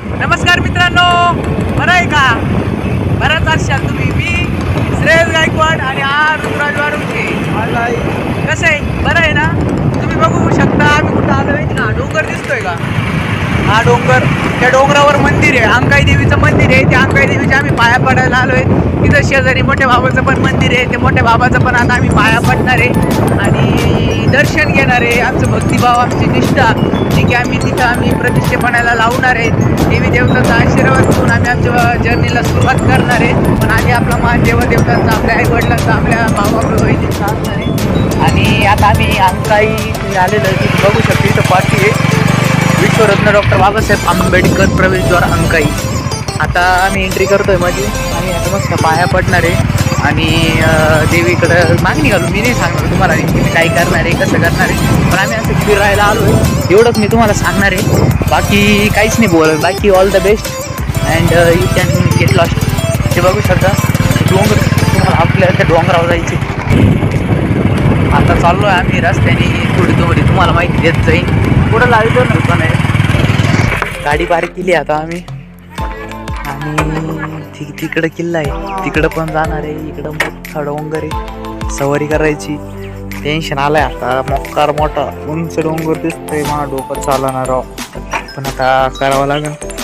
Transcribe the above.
नमस्कार मित्रांनो, बरं आहे का? बराच असाल तुम्ही. मी श्रेयस गायकवाड आणि हा ऋतुराज वारुंचे. कसं आहे? बरं आहे ना? तुम्ही बघू शकता आम्ही कुठं आलो आहे ना. डोंगर दिसतोय का? हा डोंगर, त्या डोंगरावर मंदिर आहे, अंकाई देवीचं मंदिर आहे. त्या अंकाई देवीच्या आम्ही पाया पडायला आलो आहे. तिथं शेजारी मोठ्या बाबाचं पण मंदिर आहे. ते मोठ्या बाबाचं पण आता आम्ही पाया पडणार आहे आणि दर्शन घेणार आहे. आमचं भक्तिभाव, आमची निष्ठा जी की आम्ही तिथं प्रतिष्ठेपणाला लावणार आहे. देवी देवतांचा आशीर्वाद घेऊन आम्ही आमच्या जर्नीला सुरुवात करणार आहे. पण आधी आपला मान देवदेवतांचा, आपल्या आईवडिलांचा, आपल्या भावा बहिणींचा असणार आहे. आणि आता आम्ही अंकाई आलेलो आहे. तुम्ही बघू शकता इथं पाठी आहे विश्वरत्न डॉक्टर बाबासाहेब आंबेडकर प्रवेशद्वार अंकाई. आता आम्ही एंट्री करतोय मध्ये आणि आता मस्त पाया पडणार आहे आणि देवीकडं मागणी घालून. मी नाही सांगणार तुम्हाला मी काय करणार आहे, कसं करणार आहे, पण आम्ही असं फिरायला आलो आहे एवढंच मी तुम्हाला सांगणार आहे. बाकी काहीच नाही बोलत. बाकी all the best and you can get lost. ते बघू शकता डोंगर, तुम्हाला आपल्या त्या डोंगरावर जायचे. आता चाललो आहे आम्ही रस्त्याने थोडी तुम्हाला माहिती देत जाईन. पुढं लागलो ना पण आहे गाडी पार्क केली आता आम्ही आणि तिकडं किल्ला आहे, तिकडं पण जाणार आहे. इकडं मोठा डोंगर आहे, सवारी करायची. टेन्शन आलंय आता. मोकार मोठा उंच डोंगर दिसतोय, मला डोकं चालणार पण आता करावं लागेल.